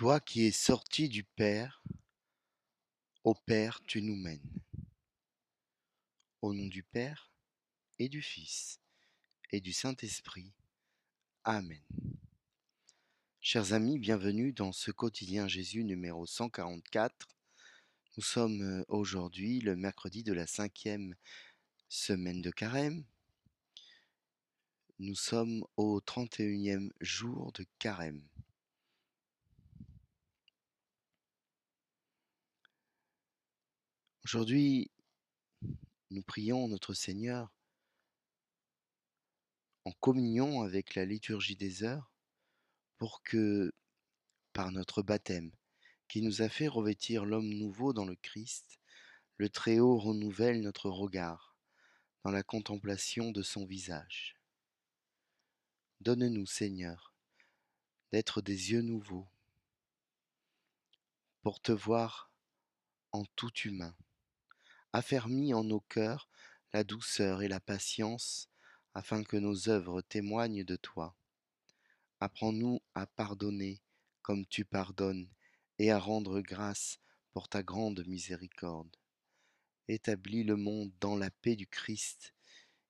Toi qui es sorti du Père, au Père tu nous mènes. Au nom du Père et du Fils et du Saint-Esprit. Amen. Chers amis, bienvenue dans ce quotidien Jésus numéro 144. Nous sommes aujourd'hui le mercredi de la 5e semaine de Carême. Nous sommes au 31e jour de Carême. Aujourd'hui, nous prions notre Seigneur en communion avec la liturgie des heures pour que, par notre baptême, qui nous a fait revêtir l'homme nouveau dans le Christ, le Très-Haut renouvelle notre regard dans la contemplation de son visage. Donne-nous, Seigneur, d'être des yeux nouveaux pour te voir en tout humain. Affermis en nos cœurs la douceur et la patience afin que nos œuvres témoignent de toi. Apprends-nous à pardonner comme tu pardonnes et à rendre grâce pour ta grande miséricorde. Établis le monde dans la paix du Christ,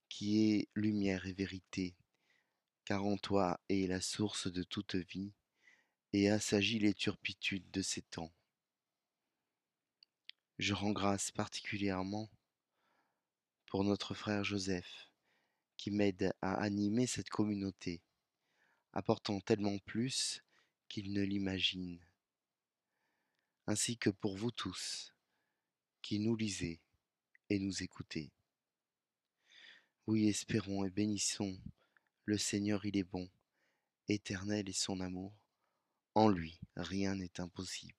qui est lumière et vérité, car en toi est la source de toute vie, et assagis les turpitudes de ces temps. Je rends grâce particulièrement pour notre frère Joseph, qui m'aide à animer cette communauté, apportant tellement plus qu'il ne l'imagine, ainsi que pour vous tous, qui nous lisez et nous écoutez. Oui, espérons et bénissons le Seigneur, il est bon, éternel est son amour. En lui, rien n'est impossible.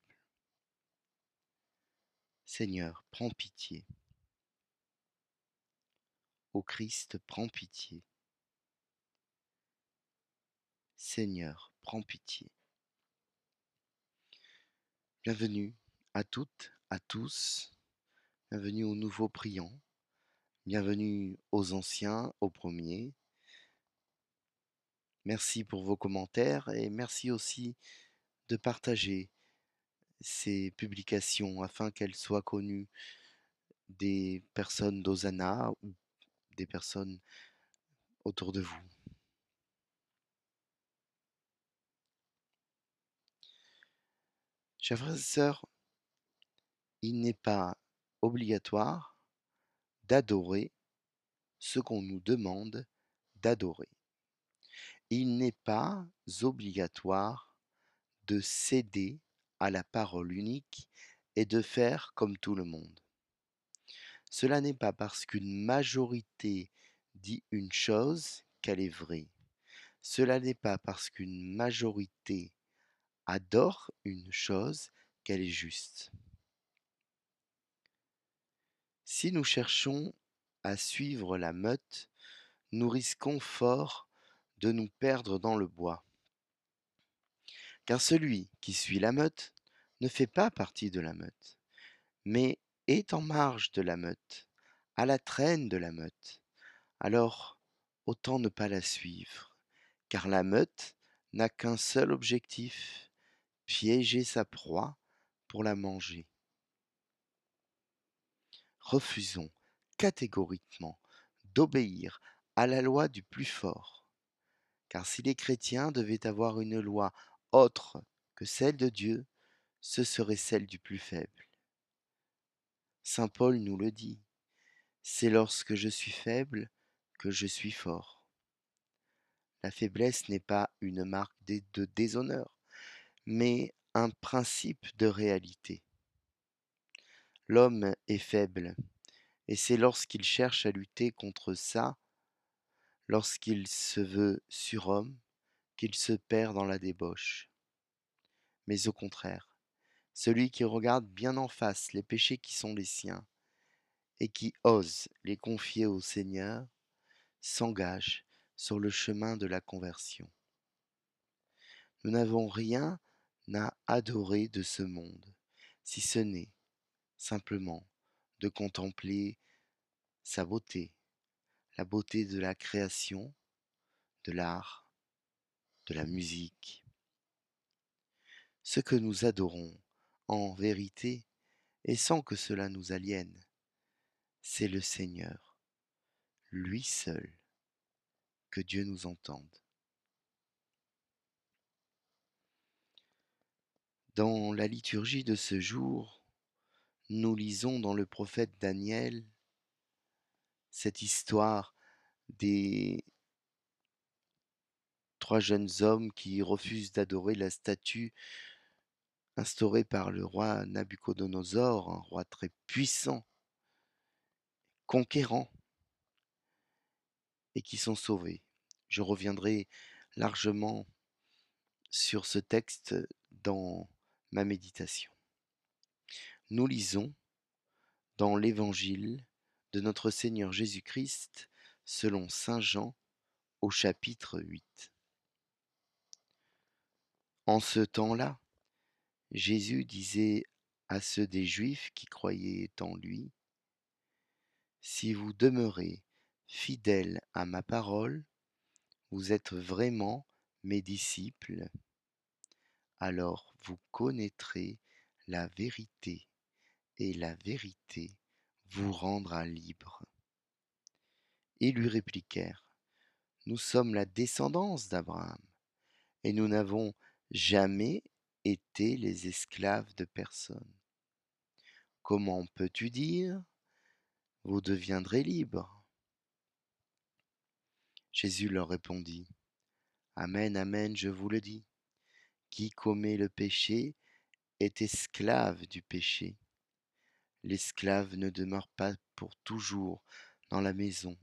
Seigneur, prends pitié. Ô Christ, prends pitié. Seigneur, prends pitié. Bienvenue à toutes, à tous. Bienvenue aux nouveaux priants. Bienvenue aux anciens, aux premiers. Merci pour vos commentaires et merci aussi de partager ces publications afin qu'elles soient connues des personnes d'Hosanna ou des personnes autour de vous. Chers frères et sœurs, il n'est pas obligatoire d'adorer ce qu'on nous demande d'adorer. Il n'est pas obligatoire de céder à la parole unique et de faire comme tout le monde. Cela n'est pas parce qu'une majorité dit une chose qu'elle est vraie. Cela n'est pas parce qu'une majorité adore une chose qu'elle est juste. Si nous cherchons à suivre la meute, nous risquons fort de nous perdre dans le bois. Car celui qui suit la meute ne fait pas partie de la meute, mais est en marge de la meute, à la traîne de la meute. Alors, autant ne pas la suivre, car la meute n'a qu'un seul objectif, piéger sa proie pour la manger. Refusons catégoriquement d'obéir à la loi du plus fort, car si les chrétiens devaient avoir une loi autre que celle de Dieu, ce serait celle du plus faible. Saint Paul nous le dit, c'est lorsque je suis faible que je suis fort. La faiblesse n'est pas une marque de déshonneur, mais un principe de réalité. L'homme est faible, et c'est lorsqu'il cherche à lutter contre ça, lorsqu'il se veut surhomme, qu'il se perd dans la débauche. Mais au contraire, celui qui regarde bien en face les péchés qui sont les siens, et qui ose les confier au Seigneur, s'engage sur le chemin de la conversion. Nous n'avons rien à adorer de ce monde, si ce n'est simplement de contempler sa beauté, la beauté de la création, de l'art, de la musique. ce que nous adorons, en vérité, et sans que cela nous aliène, c'est le Seigneur, lui seul, que Dieu nous entende. Dans la liturgie de ce jour, nous lisons dans le prophète Daniel cette histoire des 3 jeunes hommes qui refusent d'adorer la statue instaurée par le roi Nabuchodonosor, un roi très puissant, conquérant, et qui sont sauvés. Je reviendrai largement sur ce texte dans ma méditation. Nous lisons dans l'Évangile de notre Seigneur Jésus-Christ selon Saint Jean au chapitre 8. En ce temps-là, Jésus disait à ceux des Juifs qui croyaient en lui, « Si vous demeurez fidèles à ma parole, vous êtes vraiment mes disciples, alors vous connaîtrez la vérité, et la vérité vous rendra libre. » Ils lui répliquèrent, « Nous sommes la descendance d'Abraham, et nous n'avons jamais été les esclaves de personne. Comment peux-tu dire, vous deviendrez libres? » Jésus leur répondit, « Amen, amen, je vous le dis, qui commet le péché est esclave du péché. L'esclave ne demeure pas pour toujours dans la maison.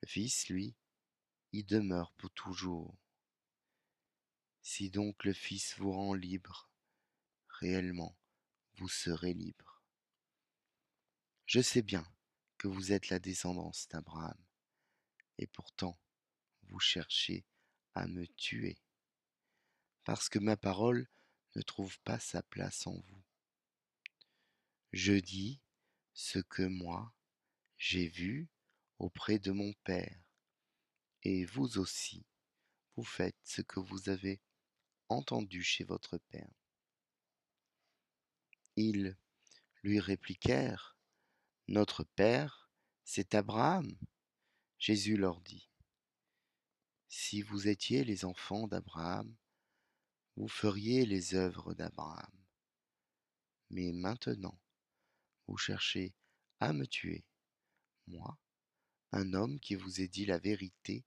Le Fils, lui, y demeure pour toujours. Si donc le Fils vous rend libre, réellement, vous serez libre. Je sais bien que vous êtes la descendance d'Abraham, et pourtant vous cherchez à me tuer, parce que ma parole ne trouve pas sa place en vous. Je dis ce que moi j'ai vu auprès de mon Père, et vous aussi, vous faites ce que vous avez entendu chez votre Père. Ils lui répliquèrent, notre Père, c'est Abraham. Jésus leur dit, si vous étiez les enfants d'Abraham, vous feriez les œuvres d'Abraham. Mais maintenant, vous cherchez à me tuer, moi, un homme qui vous ai dit la vérité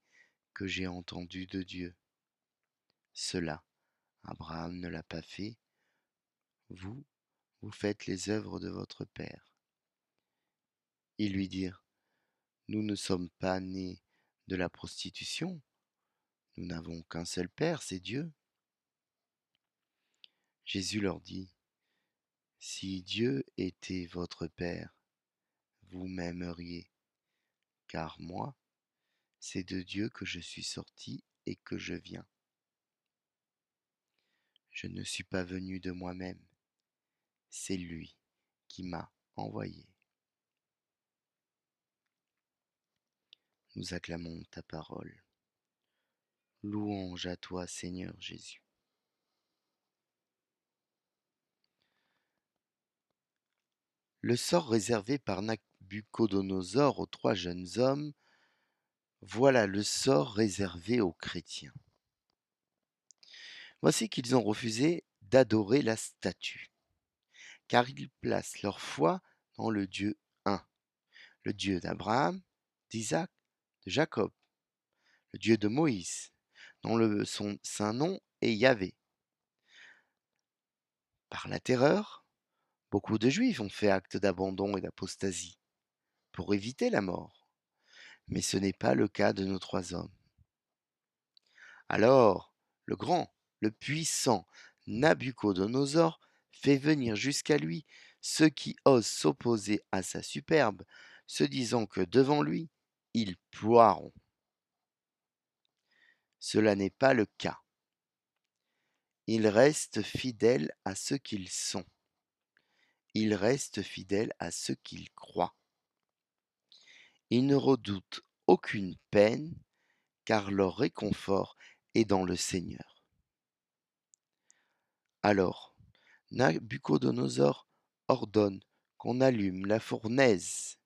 que j'ai entendue de Dieu. Cela, Abraham ne l'a pas fait. Vous, vous faites les œuvres de votre Père. Ils lui dirent, nous ne sommes pas nés de la prostitution, nous n'avons qu'un seul Père, c'est Dieu. Jésus leur dit, si Dieu était votre Père, vous m'aimeriez, car moi, c'est de Dieu que je suis sorti et que je viens. Je ne suis pas venu de moi-même, c'est lui qui m'a envoyé. Nous acclamons ta parole. Louange à toi, Seigneur Jésus. Le sort réservé par Nabuchodonosor aux 3 jeunes hommes, voilà le sort réservé aux chrétiens. Voici qu'ils ont refusé d'adorer la statue, car ils placent leur foi dans le Dieu un, le Dieu d'Abraham, d'Isaac, de Jacob, le Dieu de Moïse, dont son saint nom est Yahvé. Par la terreur, beaucoup de Juifs ont fait acte d'abandon et d'apostasie pour éviter la mort, mais ce n'est pas le cas de nos 3 hommes. Alors, le grand, le puissant Nabuchodonosor fait venir jusqu'à lui ceux qui osent s'opposer à sa superbe, se disant que devant lui, ils ploieront. Cela n'est pas le cas. Ils restent fidèles à ce qu'ils sont. Ils restent fidèles à ce qu'ils croient. Ils ne redoutent aucune peine, car leur réconfort est dans le Seigneur. Alors, Nabuchodonosor ordonne qu'on allume la fournaise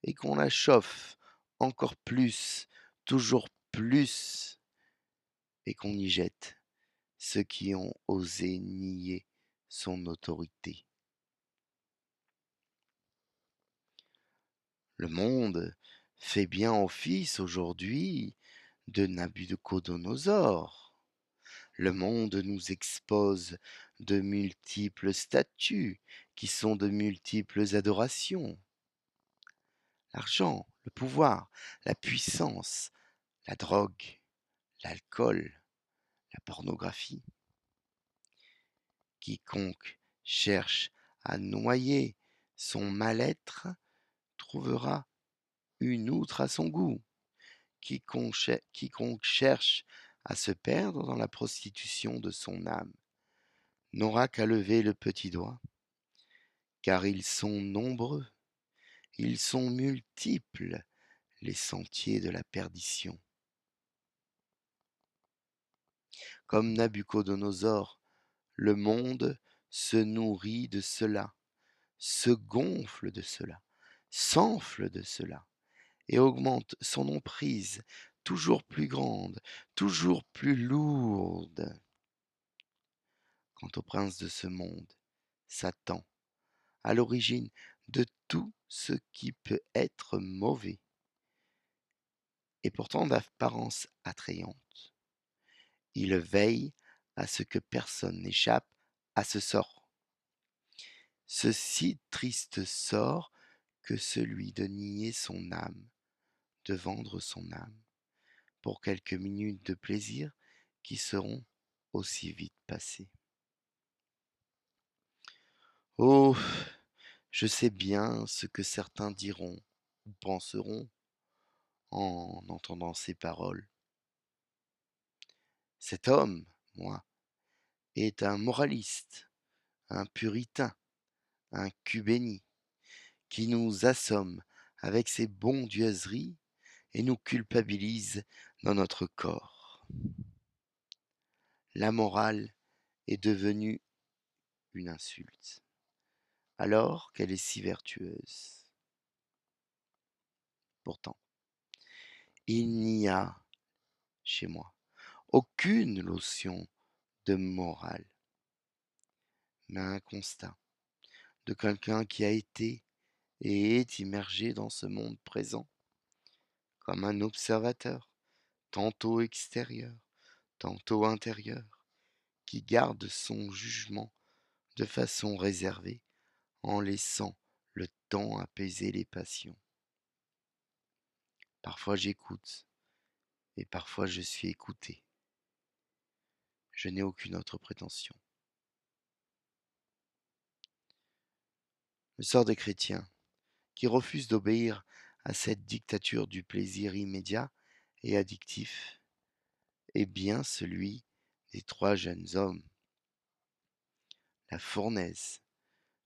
et qu'on la chauffe encore plus, toujours plus, et qu'on y jette ceux qui ont osé nier son autorité. Le monde fait bien office aujourd'hui de Nabuchodonosor. Le monde nous expose de multiples statues qui sont de multiples adorations. L'argent, le pouvoir, la puissance, la drogue, l'alcool, la pornographie. Quiconque cherche à noyer son mal-être trouvera une outre à son goût. Quiconque cherche à se perdre dans la prostitution de son âme n'aura qu'à lever le petit doigt, car ils sont nombreux, ils sont multiples, les sentiers de la perdition. Comme Nabuchodonosor, le monde se nourrit de cela, se gonfle de cela, s'enfle de cela, et augmente son emprise toujours plus grande, toujours plus lourde. Quant au prince de ce monde, Satan, à l'origine de tout ce qui peut être mauvais, et pourtant d'apparence attrayante, il veille à ce que personne n'échappe à ce sort. Ce si triste sort que celui de nier son âme, de vendre son âme, pour quelques minutes de plaisir qui seront aussi vite passées. Oh, je sais bien ce que certains diront ou penseront en entendant ces paroles. Cet homme, moi, est un moraliste, un puritain, un cul béni, qui nous assomme avec ses bondieuseries et nous culpabilise dans notre corps. La morale est devenue une insulte, alors qu'elle est si vertueuse. Pourtant, il n'y a, chez moi, aucune lotion de morale, mais un constat de quelqu'un qui a été et est immergé dans ce monde présent, comme un observateur, tantôt extérieur, tantôt intérieur, qui garde son jugement de façon réservée, en laissant le temps apaiser les passions. Parfois j'écoute, et parfois je suis écouté. Je n'ai aucune autre prétention. Le sort des chrétiens, qui refusent d'obéir à cette dictature du plaisir immédiat et addictif, est bien celui des trois jeunes hommes. La fournaise,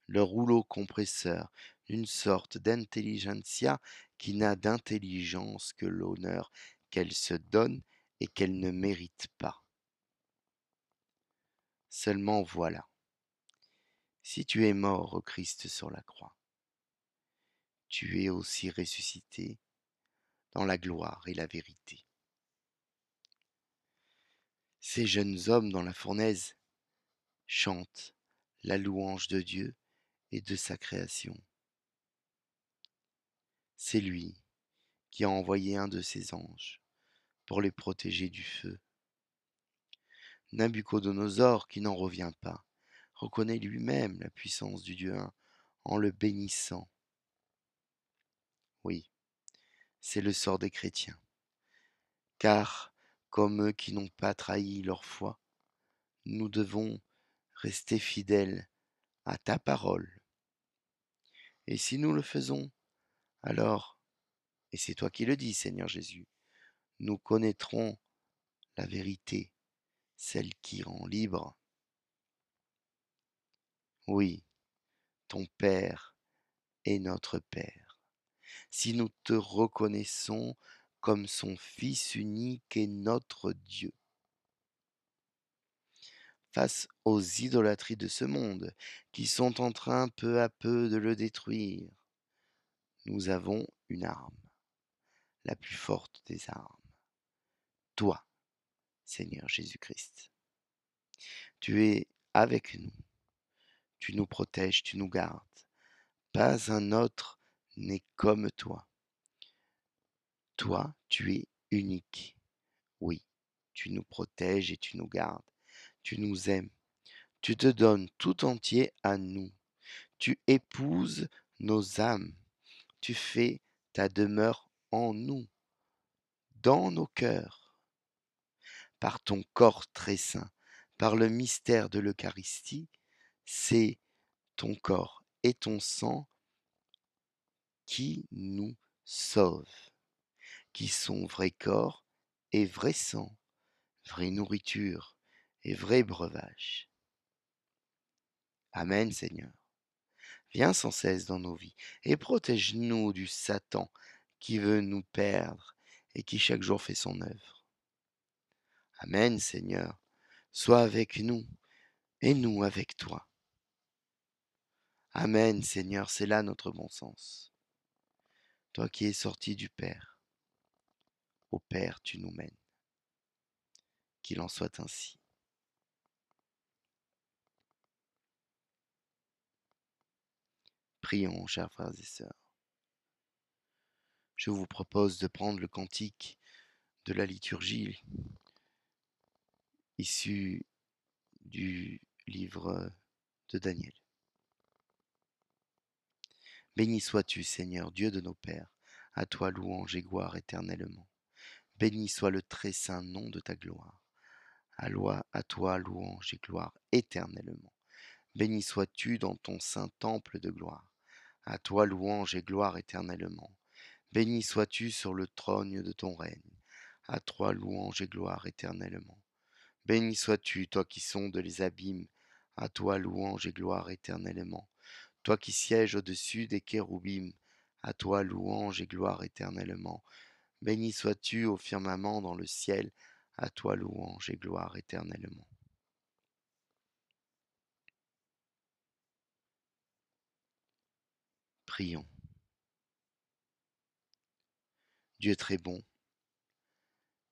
le rouleau compresseur d'une sorte d'intelligentsia qui n'a d'intelligence que l'honneur qu'elle se donne et qu'elle ne mérite pas. Seulement voilà, si tu es mort au Christ sur la croix, tu es aussi ressuscité dans la gloire et la vérité. Ces jeunes hommes dans la fournaise chantent la louange de Dieu et de sa création. C'est lui qui a envoyé un de ses anges pour les protéger du feu. Nabuchodonosor, qui n'en revient pas, reconnaît lui-même la puissance du Dieu un en le bénissant. Oui, c'est le sort des chrétiens. Car, comme eux qui n'ont pas trahi leur foi, nous devons rester fidèles à ta parole. Et si nous le faisons, alors, et c'est toi qui le dis, Seigneur Jésus, nous connaîtrons la vérité, celle qui rend libre. Oui, ton Père est notre Père. Si nous te reconnaissons comme son Fils unique et notre Dieu, face aux idolâtries de ce monde, qui sont en train peu à peu de le détruire. Nous avons une arme, la plus forte des armes. Toi, Seigneur Jésus-Christ. Tu es avec nous, tu nous protèges, tu nous gardes. Pas un autre n'est comme toi. Toi, tu es unique. Oui, tu nous protèges et tu nous gardes. Tu nous aimes. Tu te donnes tout entier à nous. Tu épouses nos âmes. Tu fais ta demeure en nous, dans nos cœurs, par ton corps très saint, par le mystère de l'Eucharistie. C'est ton corps et ton sang qui nous sauvent, qui sont vrai corps et vrai sang, vraie nourriture et vrai breuvage. Amen, Seigneur. Viens sans cesse dans nos vies et protège-nous du Satan qui veut nous perdre et qui chaque jour fait son œuvre. Amen, Seigneur. Sois avec nous et nous avec toi. Amen, Seigneur, c'est là notre bon sens. Toi qui es sorti du Père, au Père tu nous mènes. Qu'il en soit ainsi. Prions, chers frères et sœurs. Je vous propose de prendre le cantique de la liturgie issu du livre de Daniel. Béni sois-tu, Seigneur, Dieu de nos pères, à toi louange et gloire éternellement. Béni soit le très saint nom de ta gloire. À toi louange et gloire éternellement. Béni sois-tu dans ton saint temple de gloire. À toi louange et gloire éternellement. Béni sois-tu sur le trône de ton règne. À toi louange et gloire éternellement. Béni sois-tu, toi qui sondes les abîmes. À toi louange et gloire éternellement. Toi qui sièges au-dessus des kéroubim, à toi louange et gloire éternellement. Béni sois-tu au firmament dans le ciel, à toi louange et gloire éternellement. Prions. Dieu très bon,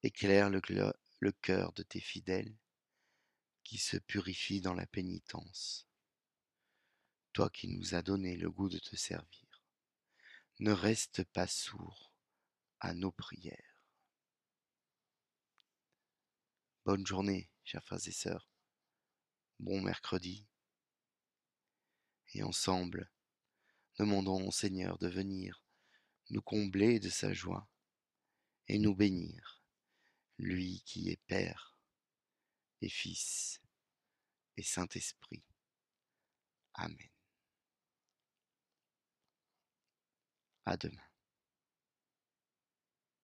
éclaire le cœur de tes fidèles qui se purifient dans la pénitence. Toi qui nous as donné le goût de te servir, ne reste pas sourd à nos prières. Bonne journée, chers frères et sœurs. Bon mercredi. Et ensemble, demandons au Seigneur de venir nous combler de sa joie et nous bénir, lui qui est Père et Fils et Saint-Esprit. Amen. À demain.